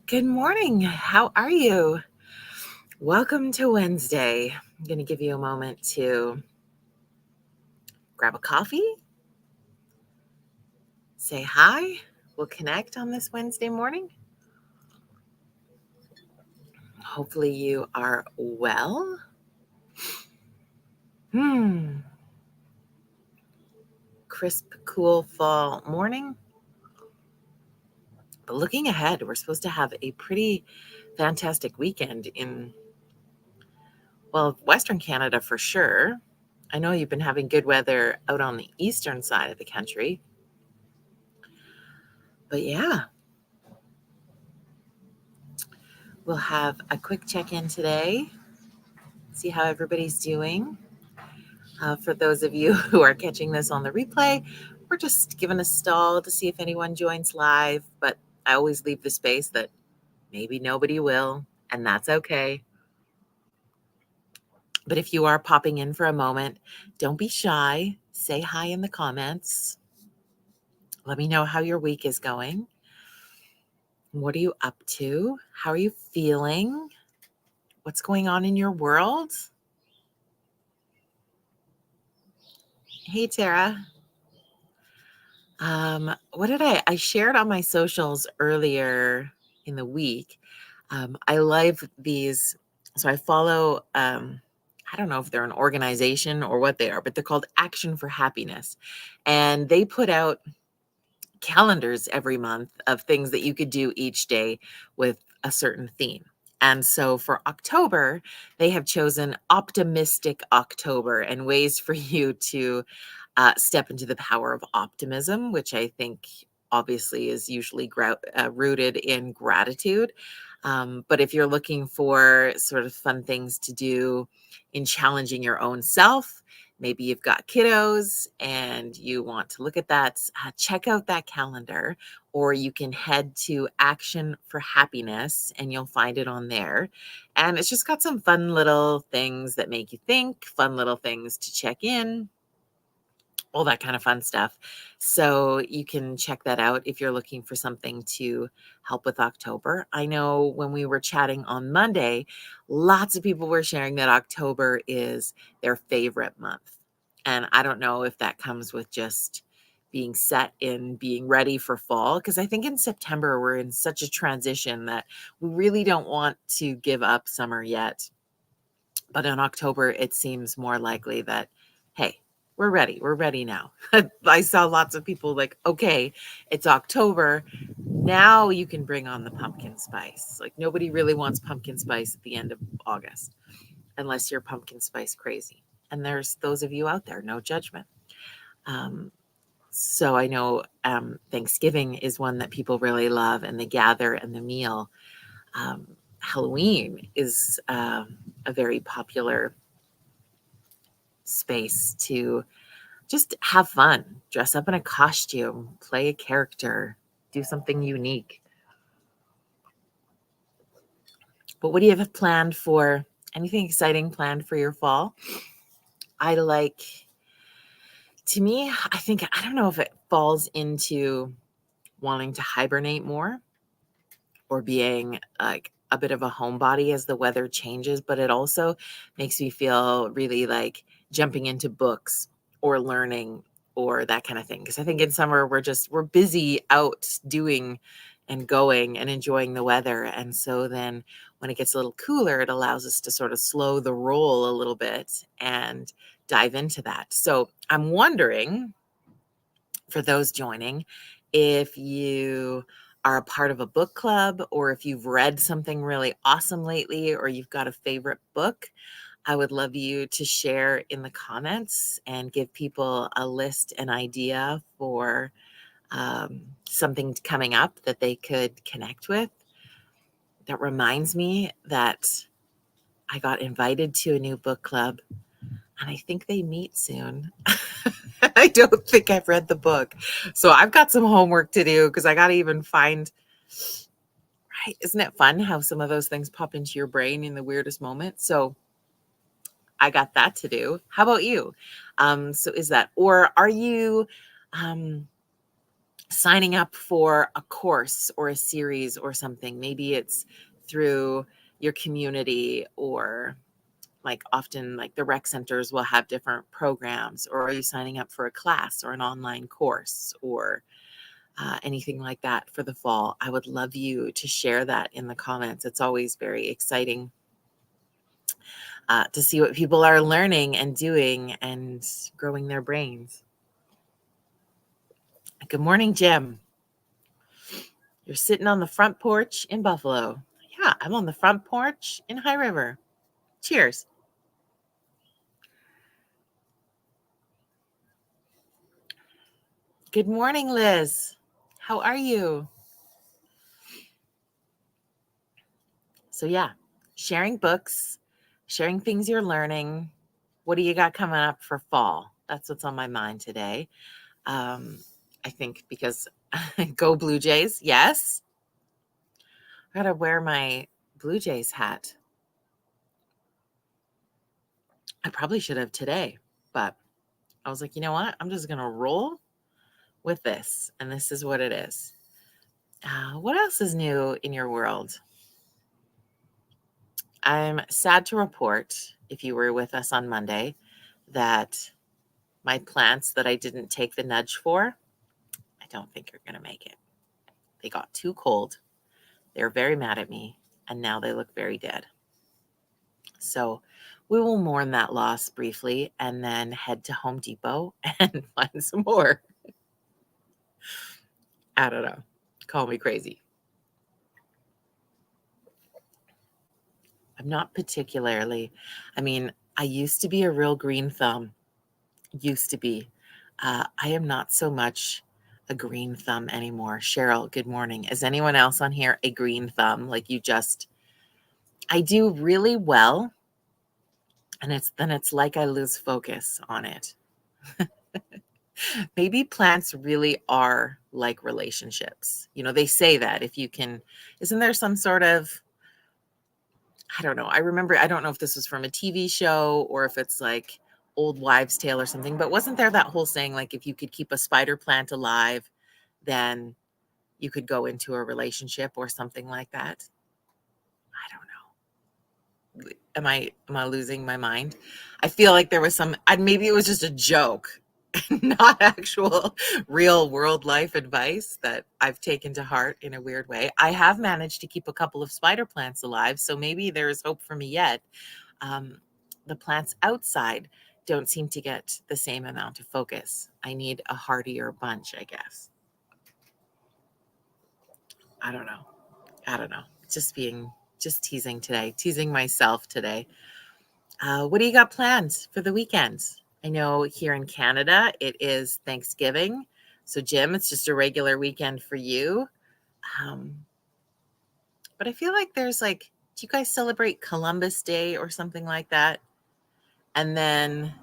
Good morning. How are you? Welcome to Wednesday. I'm going to give you a moment to grab a coffee, say hi. We'll connect on this Wednesday morning. Hopefully, you are well. Crisp, cool fall morning. But looking ahead, we're supposed to have a pretty fantastic weekend in, Western Canada for sure. I know you've been having good weather out on the eastern side of the country. But yeah, we'll have a quick check-in today, see how everybody's doing. For those of you who are catching this on the replay, we're just giving a stall to see if anyone joins live, but I always leave the space that maybe nobody will, and that's okay. But if you are popping in for a moment, don't be shy. Say hi in the comments. Let me know how your week is going. What are you up to? How are you feeling? What's going on in your world? Hey, Tara. What did I shared on my socials earlier in the week. I love these. So I follow, I don't know if they're an organization or what they are, but they're called Action for Happiness. And they put out calendars every month of things that you could do each day with a certain theme. And so for October, they have chosen Optimistic October and ways for you to step into the power of optimism, which I think obviously is usually rooted in gratitude. But if you're looking for sort of fun things to do in challenging your own self, maybe you've got kiddos and you want to look at that, check out that calendar, or you can head to Action for Happiness and you'll find it on there. And it's just got some fun little things that make you think, fun little things to check in, all that kind of fun stuff. So you can check that out if you're looking for something to help with October. I know when we were chatting on Monday, lots of people were sharing that October is their favorite month. And I don't know if that comes with just being set in being ready for fall, because I think in September we're in such a transition that we really don't want to give up summer yet. But in October, it seems more likely that, hey, we're ready. We're ready now. I saw lots of people like, okay, it's October. Now you can bring on the pumpkin spice. Like nobody really wants pumpkin spice at the end of August, unless you're pumpkin spice crazy. And there's those of you out there, no judgment. So I know Thanksgiving is one that people really love, and the gather and the meal. Halloween is a very popular space to just have fun, dress up in a costume, play a character, do something unique. But what do you have planned for anything exciting planned for your fall? I like, to me, I think, I don't know if it falls into wanting to hibernate more or being like a bit of a homebody as the weather changes, but it also makes me feel really like jumping into books or learning or that kind of thing. Because I think in summer we're busy out doing and going and enjoying the weather. And so then when it gets a little cooler, it allows us to sort of slow the roll a little bit and dive into that. So I'm wondering, for those joining, if you are a part of a book club or if you've read something really awesome lately or you've got a favorite book, I would love you to share in the comments and give people a list, an idea for something coming up that they could connect with. That reminds me that I got invited to a new book club and I think they meet soon. I don't think I've read the book. So I've got some homework to do because I got to even find, right? Isn't it fun how some of those things pop into your brain in the weirdest moment? So I got that to do. How about you? So is that, or are you, um, signing up for a course or a series or something. Maybe it's through your community, or like often like the rec centers will have different programs, or are you signing up for a class or an online course, or anything like that for the fall? I would love you to share that in the comments. It's always very exciting to see what people are learning and doing and growing their brains. Good morning, Jim. You're sitting on the front porch in Buffalo. Yeah, I'm on the front porch in High River. Cheers. Good morning, Liz. How are you? So yeah, sharing books, sharing things you're learning. What do you got coming up for fall? That's what's on my mind today. I think because go Blue Jays. Yes. I gotta wear my Blue Jays hat. I probably should have today, but I was like, you know what? I'm just gonna roll with this, and this is what it is. What else is new in your world? I'm sad to report, if you were with us on Monday, that my plants that I didn't take the nudge for, I don't think are going to make it. They got too cold. They're very mad at me, and now they look very dead. So we will mourn that loss briefly and then head to Home Depot and find some more. I don't know. Call me crazy. I'm not particularly. I mean, I used to be a real green thumb. Used to be. I am not so much a green thumb anymore. Cheryl, good morning. Is anyone else on here a green thumb? Like you just, I do really well, and it's like I lose focus on it. Maybe plants really are like relationships. You know, they say that if you can, isn't there some sort of, I don't know. I remember, I don't know if this was from a TV show or if it's like old wives' tale or something, but wasn't there that whole saying, like, if you could keep a spider plant alive, then you could go into a relationship or something like that? I don't know. Am I losing my mind? I feel like there was some, maybe it was just a joke, not actual real world life advice that I've taken to heart in a weird way. I have managed to keep a couple of spider plants alive, so maybe there is hope for me yet. Um, the plants outside don't seem to get the same amount of focus. I need a hardier bunch, I guess. I don't know. I don't know. Just teasing today, teasing myself today. What do you got planned for the weekend? I know here in Canada, it is Thanksgiving. So, Jim, it's just a regular weekend for you. Um, but I feel like there's like, do you guys celebrate Columbus Day or something like that? And then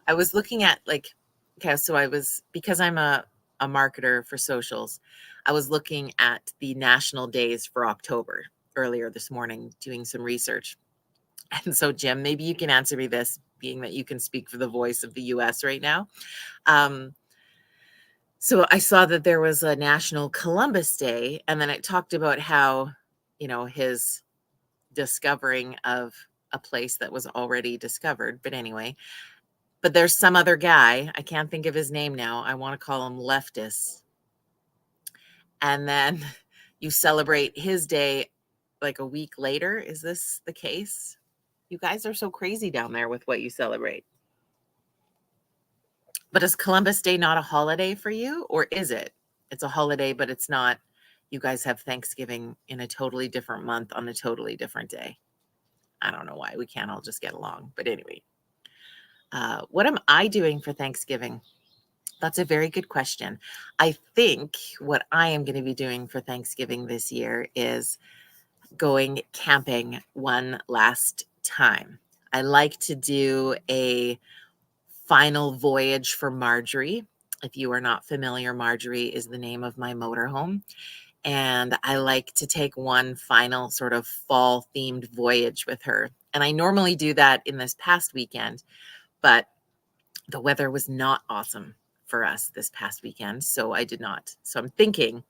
I was looking at like, okay, so because I'm a marketer for socials, I was looking at the national days for October earlier this morning, doing some research. And so, Jim, maybe you can answer me this, being that you can speak for the voice of the US right now. Um, so I saw that there was a National Columbus Day, and then it talked about how, his discovering of a place that was already discovered. But anyway, but there's some other guy, I can't think of his name now. I want to call him Leftist. And then you celebrate his day like a week later. Is this the case? You guys are so crazy down there with what you celebrate. But is Columbus Day not a holiday for you, or is it? It's a holiday, but it's not. You guys have Thanksgiving in a totally different month on a totally different day. I don't know why we can't all just get along. But anyway, what am I doing for Thanksgiving? That's a very good question. I think what I am going to be doing for Thanksgiving this year is going camping one last time. I like to do a final voyage for Marjorie. If you are not familiar, Marjorie is the name of my motorhome. And I like to take one final sort of fall themed voyage with her. And I normally do that in this past weekend, but the weather was not awesome for us this past weekend, so I did not. So I'm thinking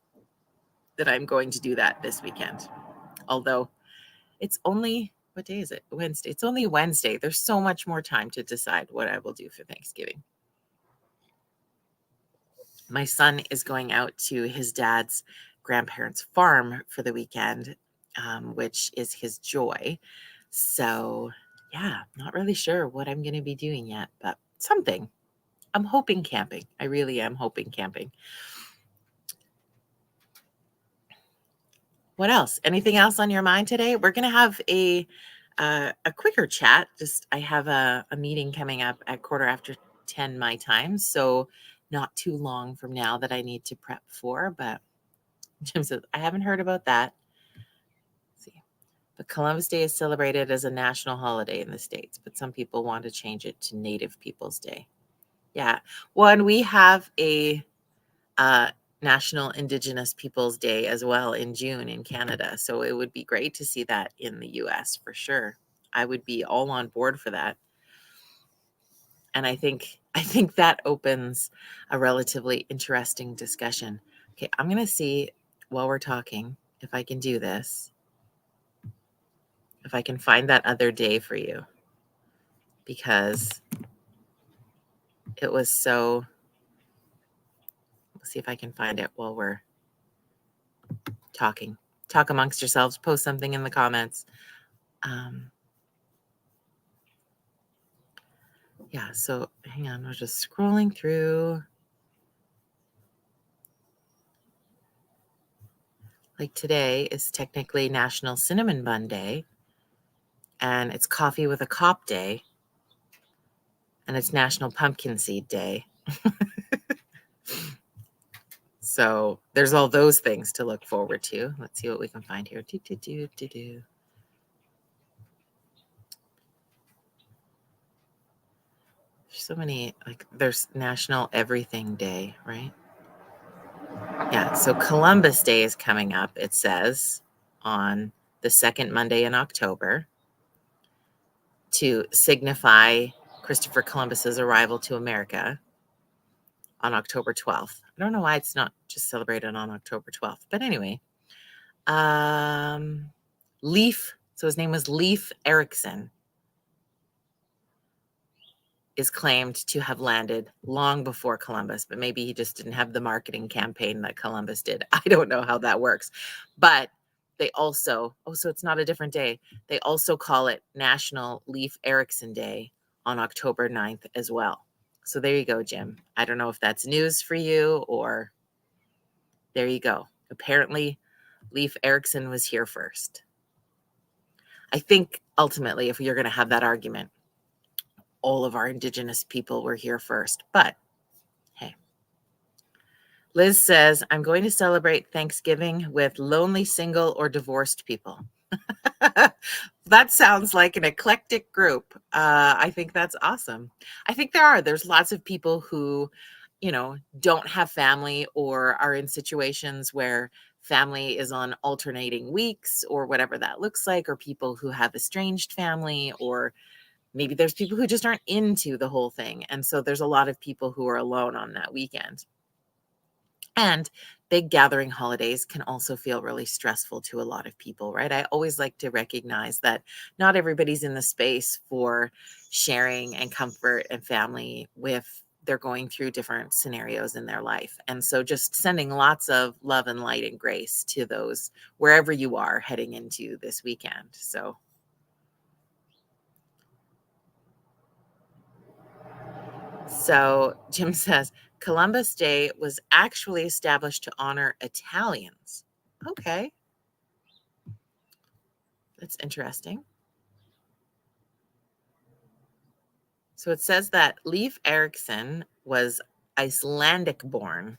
that I'm going to do that this weekend. Although it's only, what day is it? Wednesday. It's only Wednesday. There's so much more time to decide what I will do for Thanksgiving. My son is going out to his dad's grandparents' farm for the weekend, which is his joy. So, yeah, not really sure what I'm going to be doing yet, but something. I'm hoping camping. I really am hoping camping. What else? Anything else on your mind today? We're going to have a quicker chat. Just I have a meeting coming up at 10:15 my time, so not too long from now that I need to prep for. But Jim says I haven't heard about that. Let's see, but Columbus Day is celebrated as a national holiday in the States, but some people want to change it to Native Peoples Day. Yeah, well, and we have a National Indigenous Peoples Day as well in June in Canada. So it would be great to see that in the US for sure. I would be all on board for that. And I think that opens a relatively interesting discussion. Okay, I'm going to see while we're talking if I can do this. If I can find that other day for you, because it was so. Let's see if I can find it while we're talking. Talk amongst yourselves, post something in the comments. Yeah, so hang on, we're just scrolling through. Like today is technically National Cinnamon Bun Day, and it's Coffee with a Cop Day, and it's National Pumpkin Seed Day. So there's all those things to look forward to. Let's see what we can find here. There's so many, like there's National Everything Day, right? Yeah, so Columbus Day is coming up, it says, on the second Monday in October to signify Christopher Columbus's arrival to America on October 12th. I don't know why it's not just celebrated on October 12th, but anyway. Leif, so his name was Leif Erikson, is claimed to have landed long before Columbus, but maybe he just didn't have the marketing campaign that Columbus did. I don't know how that works. But they also, so it's not a different day. They also call it National Leif Erikson Day on October 9th as well. So there you go, Jim. I don't know if that's news for you or there you go. Apparently, Leif Erikson was here first. I think ultimately, if you're going to have that argument, all of our Indigenous people were here first. But hey, Liz says, I'm going to celebrate Thanksgiving with lonely, single, or divorced people. That sounds like an eclectic group. I think that's awesome. I think there's lots of people who, don't have family or are in situations where family is on alternating weeks or whatever that looks like, or people who have estranged family, or maybe there's people who just aren't into the whole thing. And so there's a lot of people who are alone on that weekend. And big gathering holidays can also feel really stressful to a lot of people, right? I always like to recognize that not everybody's in the space for sharing and comfort and family with they're going through different scenarios in their life. And so just sending lots of love and light and grace to those wherever you are heading into this weekend. So Jim says Columbus Day was actually established to honor Italians. Okay. That's interesting. So it says that Leif Erikson was Icelandic born.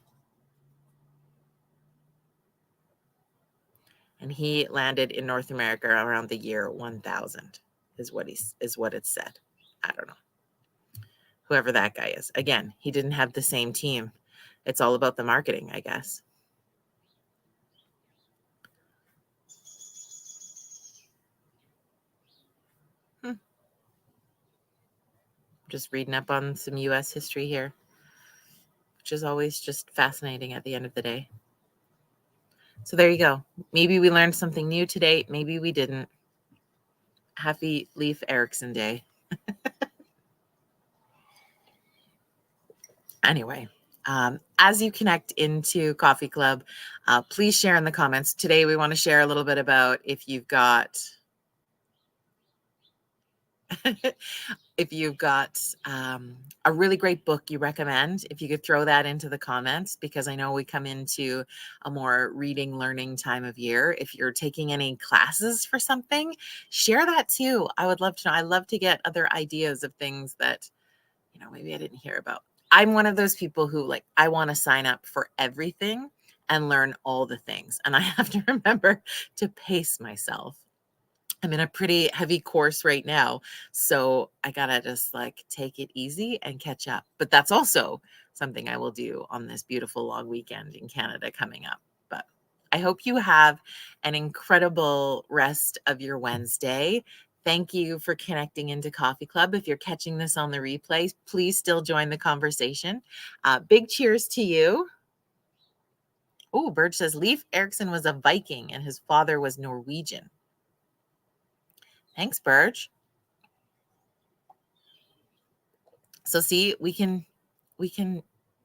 And he landed in North America around the year 1000 is what it said. I don't know. Whoever that guy is. Again, he didn't have the same team. It's all about the marketing, I guess. Just reading up on some US history here. which is always just fascinating at the end of the day. So there you go. Maybe we learned something new today. Maybe we didn't. Happy Leif Erikson Day. Anyway, as you connect into Coffee Club, please share in the comments. Today, we want to share a little bit about if you've got if you've got a really great book you recommend, if you could throw that into the comments, because I know we come into a more reading, learning time of year. If you're taking any classes for something, share that too. I would love to know. I love to get other ideas of things that, maybe I didn't hear about. I'm one of those people who I want to sign up for everything and learn all the things. And I have to remember to pace myself. I'm in a pretty heavy course right now, so I gotta just take it easy and catch up. But that's also something I will do on this beautiful long weekend in Canada coming up. But I hope you have an incredible rest of your Wednesday. Thank you for connecting into Coffee Club. If you're catching this on the replay, please still join the conversation. Big cheers to you. Oh, Burge says Leif Erikson was a Viking and his father was Norwegian. Thanks, Burge. So see, we can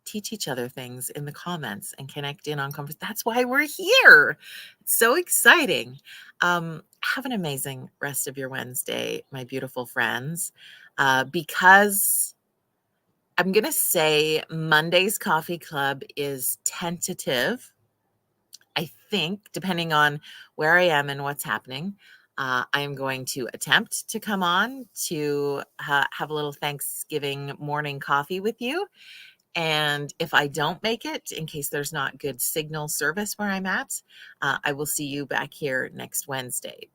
teach each other things in the comments and connect in on conversation. That's why we're here. It's so exciting. Have an amazing rest of your Wednesday, my beautiful friends. Because I'm going to say Monday's Coffee Club is tentative. I think, depending on where I am and what's happening, I am going to attempt to come on to have a little Thanksgiving morning coffee with you. And if I don't make it, in case there's not good signal service where I'm at, I will see you back here next Wednesday.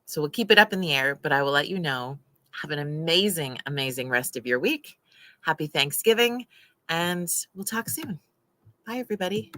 So we'll keep it up in the air, but I will let you know. Have an amazing, amazing rest of your week. Happy Thanksgiving, and we'll talk soon. Bye, everybody.